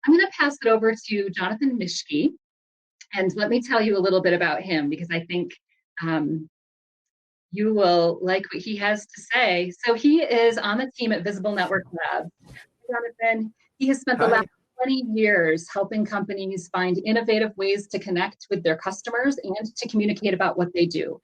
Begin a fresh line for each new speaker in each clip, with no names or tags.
I'm going to pass it over to Jonathan Mischke, and let me tell you a little bit about him because I think you will like what he has to say. So he is on the team at Visible Network Lab. Jonathan, he has spent the
Hi.
last 20 years helping companies find innovative ways to connect with their customers and to communicate about what they do.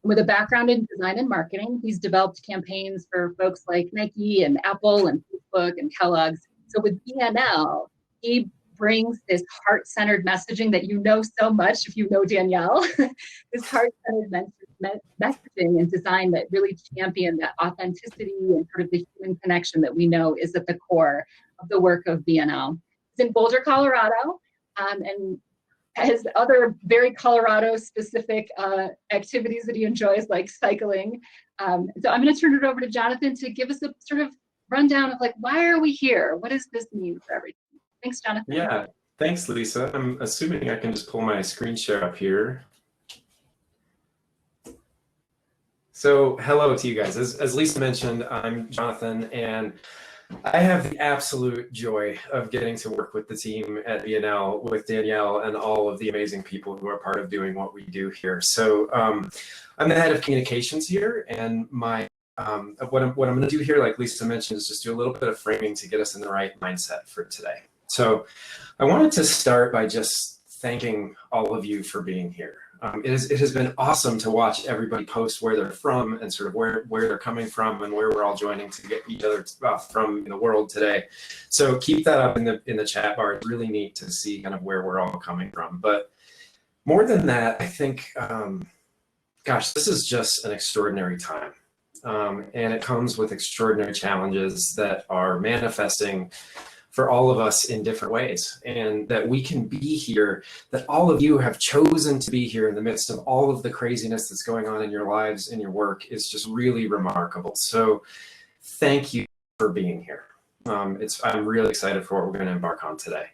With a background in design and marketing, he's developed campaigns for folks like Nike and Apple and Facebook and Kellogg's. So with BNL, he brings this heart-centered messaging that you know so much if you know Danielle, this heart-centered messaging and design that really champion that authenticity and sort of the human connection that we know is at the core of the work of BNL. He's in Boulder, Colorado, and has other very Colorado-specific activities that he enjoys, like cycling. So I'm going to turn it over to Jonathan to give us a sort of rundown of like, why are we here? What does this mean for everything? Thanks, Jonathan.
Yeah, thanks, Lisa. I'm assuming I can just pull my screen share up here. So hello to you guys. As Lisa mentioned, I'm Jonathan, and I have the absolute joy of getting to work with the team at BNL, with Danielle and all of the amazing people who are part of doing what we do here. So I'm the head of communications here, and my what I'm going to do here, like Lisa mentioned, is just do a little bit of framing to get us in the right mindset for today. So I wanted to start by just thanking all of you for being here. It has been awesome to watch everybody post where they're from and sort of where they're coming from and where we're all joining to get each other from in the world today. So keep that up in the chat bar. It's really neat to see kind of where we're all coming from. But more than that, I think, gosh, this is just an extraordinary time. And it comes with extraordinary challenges that are manifesting for all of us in different ways, and that we can be here, that all of you have chosen to be here in the midst of all of the craziness that's going on in your lives and your work is just really remarkable. So thank you for being here. I'm really excited for what we're going to embark on today.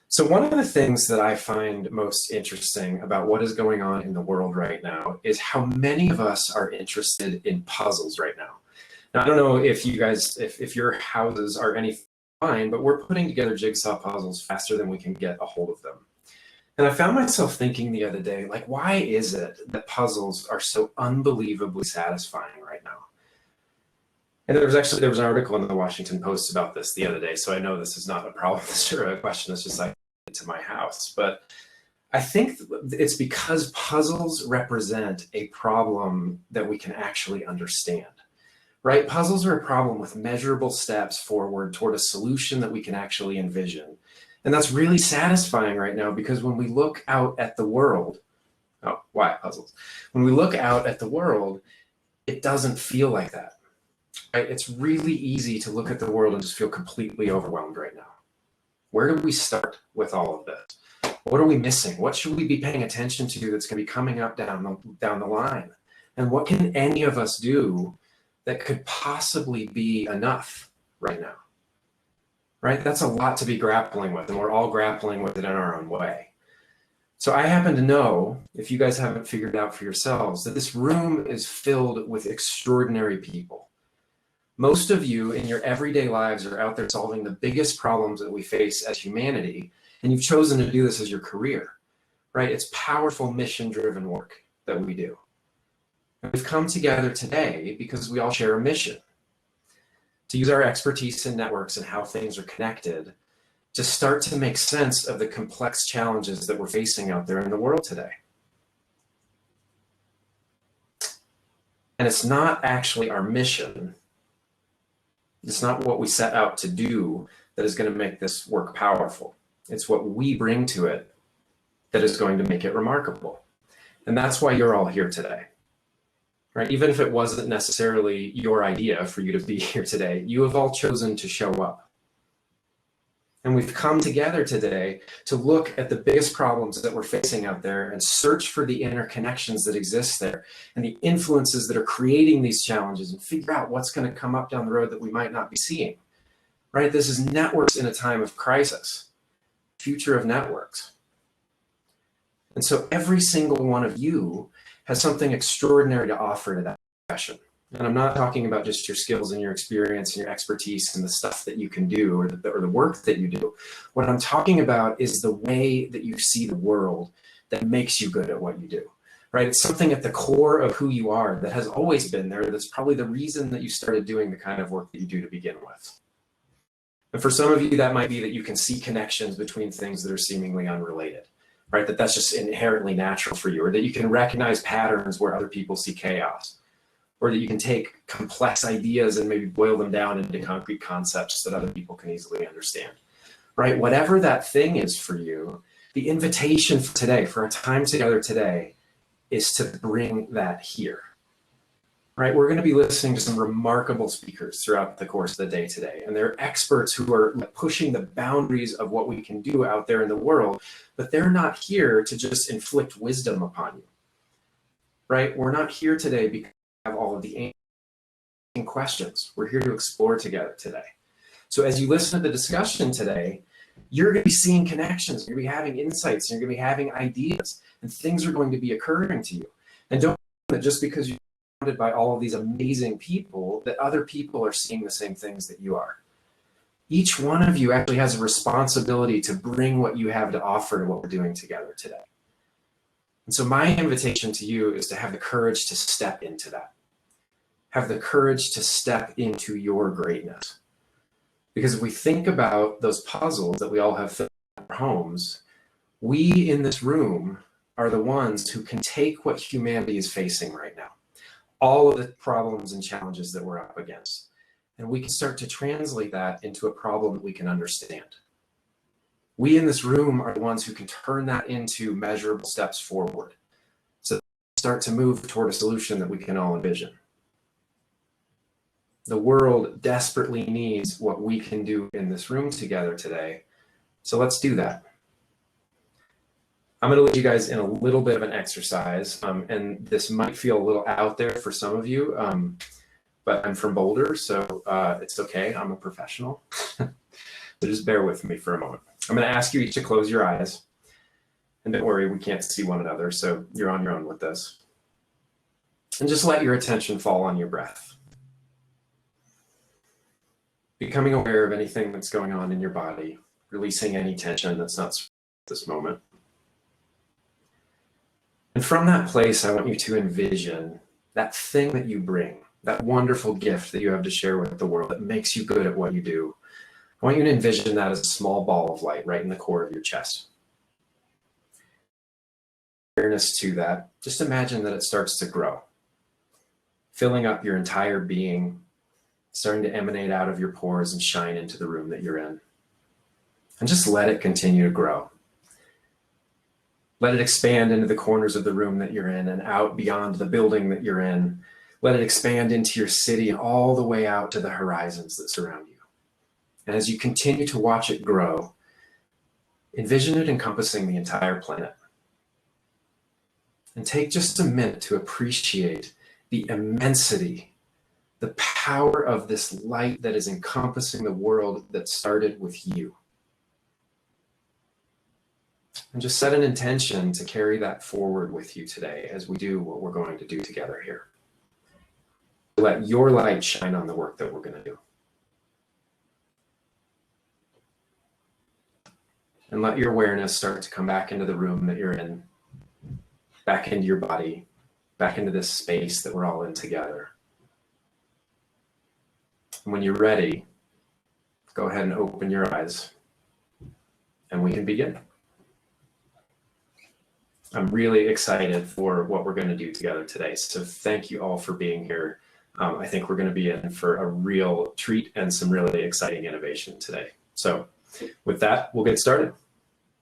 So one of the things that I find most interesting about what is going on in the world right now is how many of us are interested in puzzles right now. Now, I don't know if you guys, if your houses are anything fine, but we're putting together jigsaw puzzles faster than we can get a hold of them. And I found myself thinking the other day, like, why is it that puzzles are so unbelievably satisfying right now? And there was an article in the Washington Post about this the other day, so I know this is not a problem, this is a question that's just like to my house. But I think it's because puzzles represent a problem that we can actually understand. Right? Puzzles are a problem with measurable steps forward toward a solution that we can actually envision. And that's really satisfying right now because when we look out at the world, oh, why puzzles? When we look out at the world, it doesn't feel like that. Right? It's really easy to look at the world and just feel completely overwhelmed right now. Where do we start with all of this? What are we missing? What should we be paying attention to that's going to be coming up down the line? And what can any of us do that could possibly be enough right now, right? That's a lot to be grappling with, and we're all grappling with it in our own way. So I happen to know, if you guys haven't figured it out for yourselves, that this room is filled with extraordinary people. Most of you in your everyday lives are out there solving the biggest problems that we face as humanity, and you've chosen to do this as your career, right? It's powerful mission-driven work that we do. We've come together today because we all share a mission to use our expertise in networks and how things are connected to start to make sense of the complex challenges that we're facing out there in the world today. And it's not actually our mission. It's not what we set out to do that is going to make this work powerful. It's what we bring to it that is going to make it remarkable. And that's why you're all here today. Right? Even if it wasn't necessarily your idea for you to be here today, you have all chosen to show up. And we've come together today to look at the biggest problems that we're facing out there and search for the interconnections that exist there and the influences that are creating these challenges and figure out what's going to come up down the road that we might not be seeing. Right? This is networks in a time of crisis, future of networks. And so every single one of you has something extraordinary to offer to that discussion. And I'm not talking about just your skills and your experience and your expertise and the stuff that you can do or the work that you do. What I'm talking about is the way that you see the world that makes you good at what you do, right? It's something at the core of who you are that has always been there. That's probably the reason that you started doing the kind of work that you do to begin with. And for some of you, that might be that you can see connections between things that are seemingly unrelated, right? That's just inherently natural for you, or that you can recognize patterns where other people see chaos, or that you can take complex ideas and maybe boil them down into concrete concepts that other people can easily understand, right? Whatever that thing is for you, the invitation for today, for our time together today, is to bring that here, right? We're going to be listening to some remarkable speakers throughout the course of the day today, and they're experts who are pushing the boundaries of what we can do out there in the world, but they're not here to just inflict wisdom upon you, right? We're not here today because have all of the questions. We're here to explore together today. So as you listen to the discussion today, you're going to be seeing connections, you're going to be having insights, you're going to be having ideas, and things are going to be occurring to you. And don't think that just because you're surrounded by all of these amazing people, that other people are seeing the same things that you are. Each one of you actually has a responsibility to bring what you have to offer to what we're doing together today. And so my invitation to you is to have the courage to step into that. Have the courage to step into your greatness. Because if we think about those puzzles that we all have filled in our homes, we in this room are the ones who can take what humanity is facing right now, all of the problems and challenges that we're up against, and we can start to translate that into a problem that we can understand. We in this room are the ones who can turn that into measurable steps forward. So start to move toward a solution that we can all envision. The world desperately needs what we can do in this room together today. So let's do that. I'm going to lead you guys in a little bit of an exercise, and this might feel a little out there for some of you, but I'm from Boulder, so it's okay. I'm a professional. So just bear with me for a moment. I'm going to ask you each to close your eyes. And don't worry, we can't see one another, so you're on your own with this. And just let your attention fall on your breath. Becoming aware of anything that's going on in your body, releasing any tension that's not at this moment. And from that place, I want you to envision that thing that you bring, that wonderful gift that you have to share with the world that makes you good at what you do. I want you to envision that as a small ball of light right in the core of your chest. Awareness to that, just imagine that it starts to grow, filling up your entire being, starting to emanate out of your pores and shine into the room that you're in. And just let it continue to grow. Let it expand into the corners of the room that you're in and out beyond the building that you're in. Let it expand into your city and all the way out to the horizons that surround you. And as you continue to watch it grow, envision it encompassing the entire planet. And take just a minute to appreciate the immensity, the power of this light that is encompassing the world that started with you. And just set an intention to carry that forward with you today as we do what we're going to do together here. Let your light shine on the work that we're going to do. And let your awareness start to come back into the room that you're in, back into your body, back into this space that we're all in together. And when you're ready, go ahead and open your eyes and we can begin. I'm really excited for what we're going to do together today. So thank you all for being here. I think we're going to be in for a real treat and some really exciting innovation today. So with that, we'll get started.